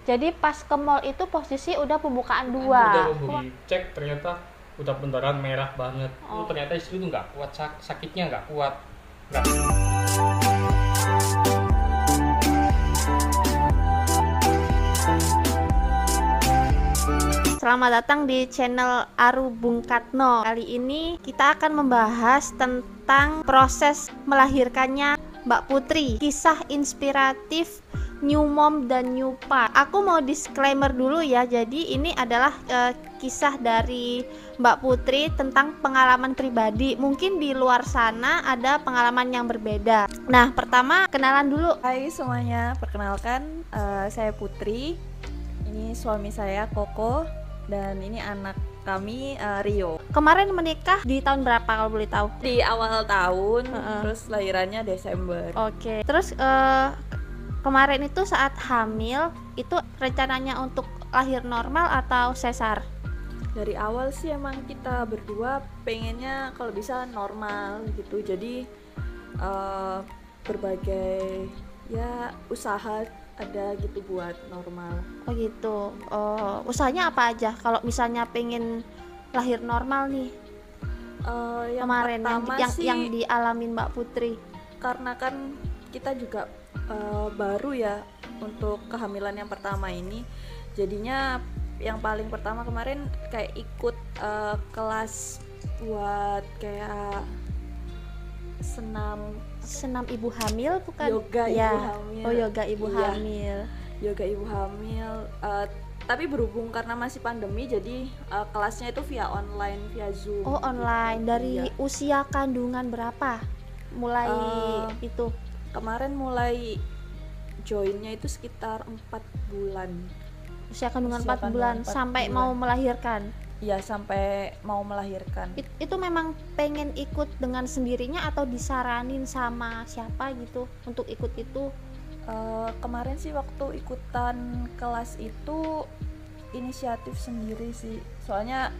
Jadi pas ke mall itu posisi udah pembukaan 2. Udah dicek ternyata udah beneran merah banget. Ternyata istri tuh nggak kuat, sakitnya nggak kuat. Selamat datang di channel Aru Bung Katno. Kali ini kita akan membahas tentang proses melahirkannya Mbak Putri, kisah inspiratif new mom dan new pa. Aku mau disclaimer dulu ya. Jadi ini adalah kisah dari Mbak Putri tentang pengalaman pribadi. Mungkin di luar sana ada pengalaman yang berbeda. Nah, pertama kenalan dulu. Hai semuanya, perkenalkan saya Putri. Ini suami saya Koko dan ini anak kami Rio. Kemarin menikah di tahun berapa kalau boleh tahu? Di awal tahun, terus lahirannya Desember. Oke. Terus kemarin itu saat hamil itu rencananya untuk lahir normal atau sesar? Dari awal sih emang kita berdua pengennya kalau bisa normal gitu. Jadi berbagai ya usaha ada gitu buat normal. Oh gitu. Usahanya apa aja kalau misalnya pengen lahir normal nih? Yang Kemarin yang dialamin Mbak Putri. Karena kan kita juga baru ya untuk kehamilan yang pertama ini. Jadinya yang paling pertama kemarin kayak ikut kelas buat kayak senam ibu hamil bukan? Yoga ya. Ibu hamil. Oh, yoga ibu hamil. Yoga ibu hamil. Tapi berhubung karena masih pandemi jadi kelasnya itu via online, via Zoom. Oh, online. Dari usia kandungan berapa? Mulai itu. Kemarin mulai joinnya itu sekitar 4 bulan. Usia kandungan 4 bulan sampai mau melahirkan. Iya, sampai mau melahirkan. Itu memang pengen ikut dengan sendirinya atau disaranin sama siapa gitu untuk ikut itu? Kemarin sih waktu ikutan kelas itu inisiatif sendiri sih. Soalnya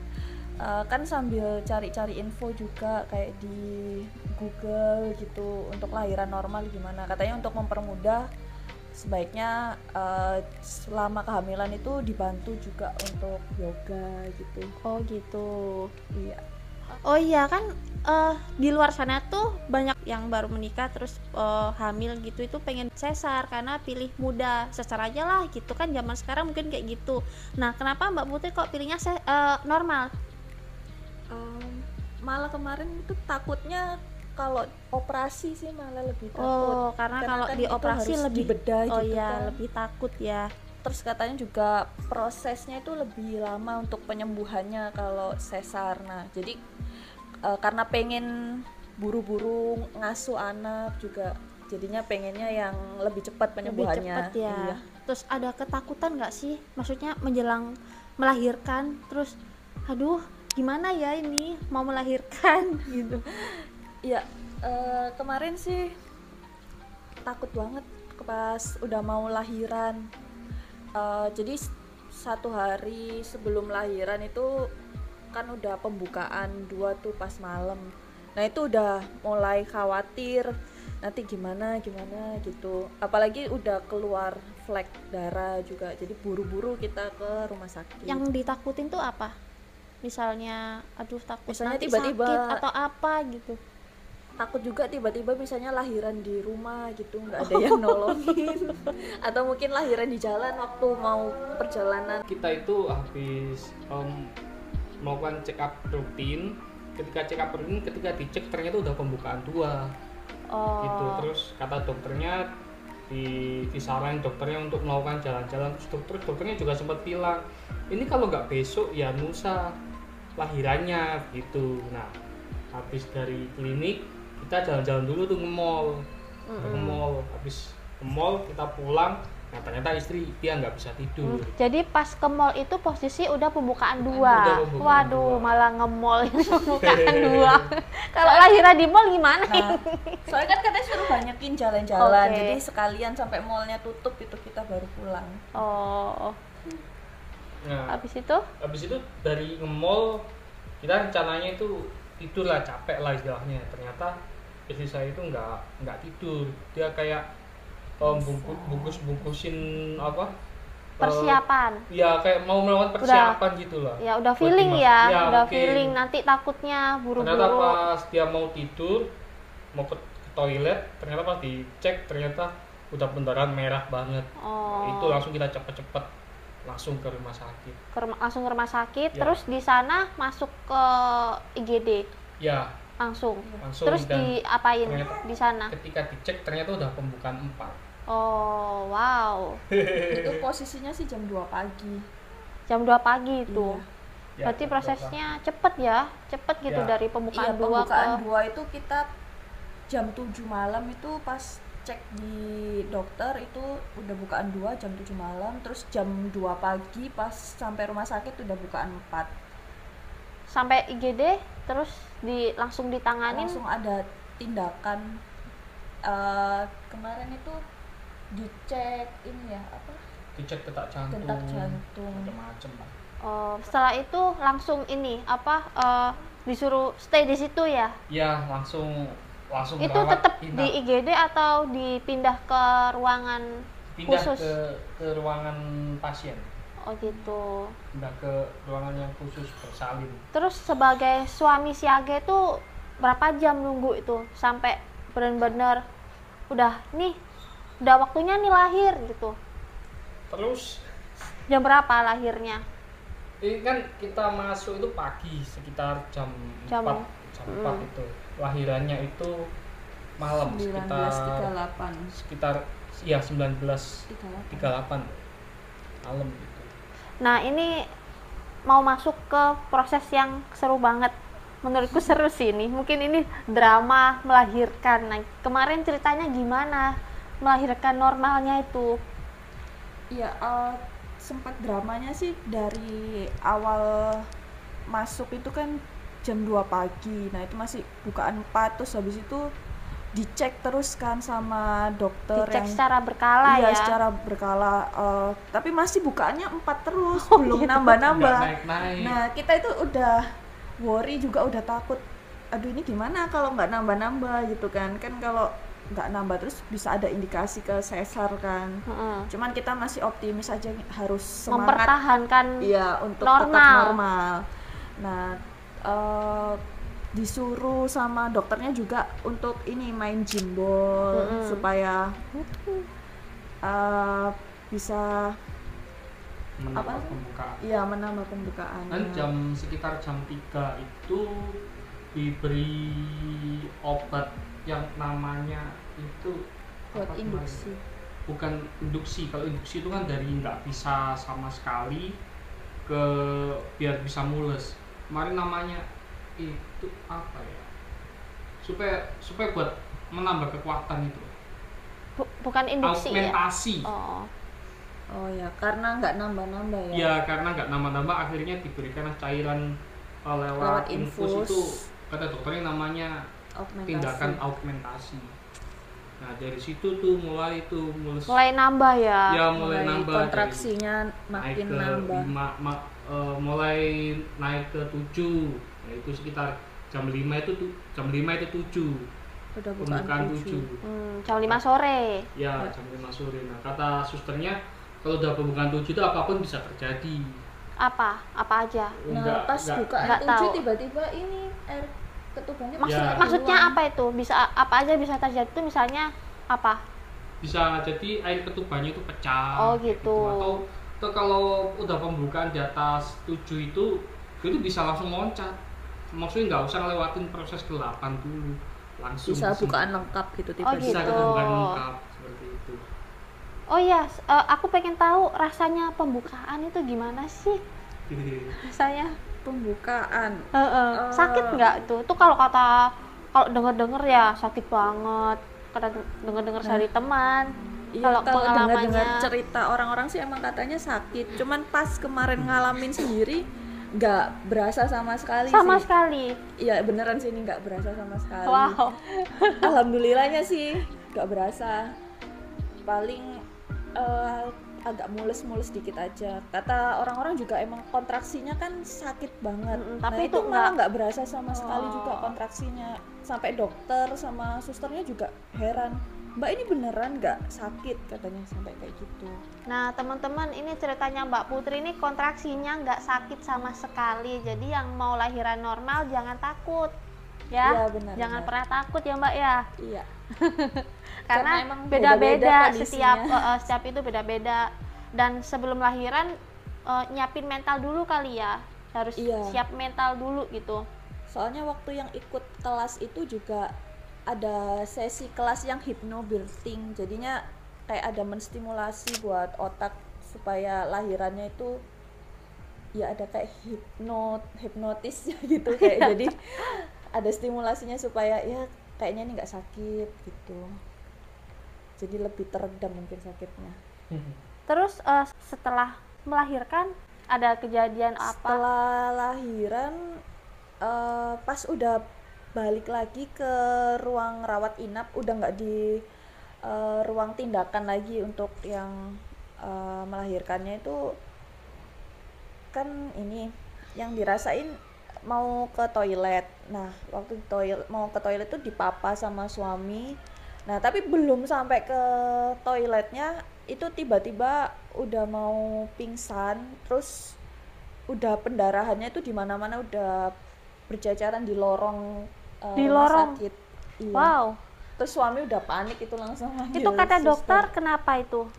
kan sambil cari-cari info juga kayak di Google gitu untuk lahiran normal gimana. Katanya untuk mempermudah sebaiknya selama kehamilan itu dibantu juga untuk yoga gitu. Oh gitu. Iya. Oh iya kan di luar sana tuh banyak yang baru menikah terus hamil gitu itu pengen sesar karena pilih muda, sesar aja lah gitu kan, zaman sekarang mungkin kayak gitu. Nah, kenapa Mbak Putri kok pilihnya normal? Malah kemarin itu takutnya kalau operasi sih malah lebih takut. Oh, karena kalau kan di operasi lebih dibedah oh gitu iya, kan. lebih takut ya. Terus katanya juga prosesnya itu lebih lama untuk penyembuhannya kalau sesar. Nah, jadi karena pengen buru-buru ngasuh anak juga, jadinya pengennya yang lebih cepat penyembuhannya. Lebih cepat ya. Iya. Terus ada ketakutan nggak sih? Maksudnya menjelang melahirkan, terus aduh gimana ya ini mau melahirkan gitu. Iya, kemarin sih takut banget pas udah mau lahiran. Jadi 1 hari sebelum lahiran itu kan udah pembukaan 2 tuh pas malam. Nah itu udah mulai khawatir nanti gimana gitu. Apalagi udah keluar flek darah juga. Jadi buru-buru kita ke rumah sakit. Yang ditakutin tuh apa? Misalnya aduh takut misalnya nanti tiba-tiba sakit atau apa gitu. Takut juga tiba-tiba misalnya lahiran di rumah gitu nggak ada yang nolongin atau mungkin lahiran di jalan waktu mau perjalanan. Kita itu habis melakukan check up rutin. Ketika dicek ternyata udah pembukaan 2 gitu. Terus kata dokternya disaranin dokternya untuk melakukan jalan-jalan. Terus dokternya juga sempat bilang ini kalau nggak besok ya lusa lahirannya gitu. Nah, habis dari klinik kita jalan-jalan dulu tuh ke mall. Habis ke mall kita pulang, nah ternyata istri dia nggak bisa tidur. Jadi pas ke mall itu posisi udah pembukaan 2. Waduh, malah nge-mall ini pembukaan 2. Kalau lahiran di mall gimana? Nah, soalnya kan katanya suruh banyakin jalan-jalan. Okay. Jadi sekalian sampai mallnya tutup itu kita baru pulang. Oh. Nah, Habis itu dari nge-mall kita rencananya itu tidur lah, capek lah istilahnya. Ternyata istri saya itu nggak tidur. Dia kayak bungkusin persiapan. Ya kayak mau melakukan persiapan gitu lah. Ya udah feeling ya, udah mungkin. feeling nanti takutnya buru-buru. Ternyata pas dia mau tidur, mau ke toilet, ternyata pas dicek ternyata udah pendarahan merah banget. Itu langsung kita cepet-cepet langsung ke rumah sakit. Langsung ke rumah sakit, terus di sana masuk ke IGD. Ya. Langsung. Terus diapain di sana? Ketika dicek ternyata udah pembukaan 4. Oh, wow. Itu posisinya sih jam 2 pagi. Jam 2 pagi itu. Iya. Berarti prosesnya cepet ya? Cepet gitu dari pembukaan 2 pembukaan 2 itu kita jam 7 malam itu pas cek di dokter itu udah bukaan 2 jam 7 malam, terus jam 2 pagi pas sampai rumah sakit udah bukaan 4. Sampai IGD terus langsung ditanganin? Langsung ada tindakan. Kemarin itu dicek ini ya apa? Dicek detak jantung. Macam-macam lah. Setelah itu langsung ini apa? Disuruh stay di situ ya? Ya, langsung itu tetap di IGD atau dipindah ke ruangan khusus? Ke ruangan pasien. Oh gitu. Pindah ke ruangan yang khusus bersalin. Terus sebagai suami siaga itu berapa jam nunggu itu sampai benar-benar udah waktunya nih lahir gitu? Terus jam berapa lahirnya? Ini kan kita masuk itu pagi sekitar jam 4 itu. Lahirannya itu malam 19.38 malam gitu. Nah, ini mau masuk ke proses yang seru banget. Menurutku seru sih ini. Mungkin ini drama melahirkan. Nah, kemarin ceritanya gimana melahirkan normalnya itu? Iya, sempat dramanya sih dari awal masuk itu kan jam 2 pagi. Nah, itu masih bukaan 4, terus habis itu dicek terus kan sama dokter. Dicek secara berkala ya? Iya, secara berkala. Tapi masih bukaannya 4 terus, belum nambah-nambah. Nah, kita itu udah worry juga, udah takut. Aduh, ini gimana kalau nggak nambah-nambah gitu kan? Kan kalau nggak nambah terus bisa ada indikasi ke sesar kan. Cuman kita masih optimis aja, harus semangat mempertahankan untuk normal. Tetap normal. Nah, disuruh sama dokternya juga untuk ini main gimbal supaya bisa menambah pembukaan. Iya, menambah pembukaan. Kan sekitar jam 3 itu diberi obat yang namanya itu buat induksi. Bukan induksi. Kalau induksi itu kan dari nggak bisa sama sekali ke biar bisa mules. Kemarin namanya itu apa ya? Supaya buat menambah kekuatan itu. Bukan induksi. Augmentasi. Ya? Oh ya, karena nggak nambah-nambah ya. Ya, karena nggak nambah-nambah akhirnya diberikan cairan lewat infus itu, kata dokternya namanya tindakan augmentasi. Nah, dari situ tuh mulai nambah ya. Ya, mulai nambah. Kontraksinya makin nambah. Mulai naik ke 7. Nah, itu sekitar jam 5 itu 7. Udah bukan 7. Jam 5 sore. Ya, jam 5 sore. Nah, kata susternya kalau udah pembukaan 7 itu apapun bisa terjadi. Apa aja? Nah, pas bukaan 7 tiba-tiba ini air ketubannya maksudnya apa itu? Bisa apa aja bisa terjadi itu, misalnya apa? Bisa jadi air ketubannya itu pecah. Oh gitu. Atau kalau udah pembukaan di atas 7 itu bisa langsung loncat. Maksudnya nggak usah ngelewatin proses ke-8 dulu. Langsung bisa bukaan lengkap gitu tiba-tiba. Oh, gitu. Bisa bukaan lengkap seperti itu. Oh iya, aku pengen tahu rasanya pembukaan itu gimana sih? Rasanya pembukaan. Sakit nggak tuh? Tuh kalau denger ya sakit banget. Kata denger dari teman. Iya, kalau dengar cerita orang-orang sih emang katanya sakit. Cuman pas kemarin ngalamin sendiri nggak berasa sama sekali. Sekali. Iya, beneran sih ini nggak berasa sama sekali. Wow. Alhamdulillahnya sih nggak berasa. Paling agak mules dikit aja. Kata orang-orang juga emang kontraksinya kan sakit banget. Tapi itu malah nggak berasa sama sekali juga kontraksinya. Sampai dokter sama susternya juga heran. Mbak ini beneran nggak sakit katanya sampai kayak gitu. Nah teman-teman, ini ceritanya Mbak Putri ini kontraksinya nggak sakit sama sekali. Jadi yang mau lahiran normal jangan takut ya, Iya, benar, jangan benar. pernah takut ya Mbak ya. Iya. Karena emang beda-beda kondisinya. setiap itu beda-beda. Dan sebelum lahiran nyiapin mental dulu kali ya, harus Iya. siap mental dulu gitu. Soalnya waktu yang ikut kelas itu juga ada sesi kelas yang hypnobirthing, jadinya kayak ada menstimulasi buat otak supaya lahirannya itu ya ada kayak hipnotis gitu kayak jadi ada stimulasinya supaya ya kayaknya ini nggak sakit gitu, jadi lebih teredam mungkin sakitnya. Terus setelah melahirkan ada kejadian apa? Setelah lahiran pas udah balik lagi ke ruang rawat inap, udah nggak di ruang tindakan lagi untuk yang melahirkannya itu kan ini yang dirasain mau ke toilet. Nah waktu mau ke toilet tuh dipapa sama suami. Nah tapi belum sampai ke toiletnya itu tiba-tiba udah mau pingsan, terus udah pendarahannya itu di mana-mana, udah berjajaran di lorong Di rumah lorong? sakit. Iya. Wow, Terus suami udah panik itu langsung manggil itu kata suster. dokter kenapa itu?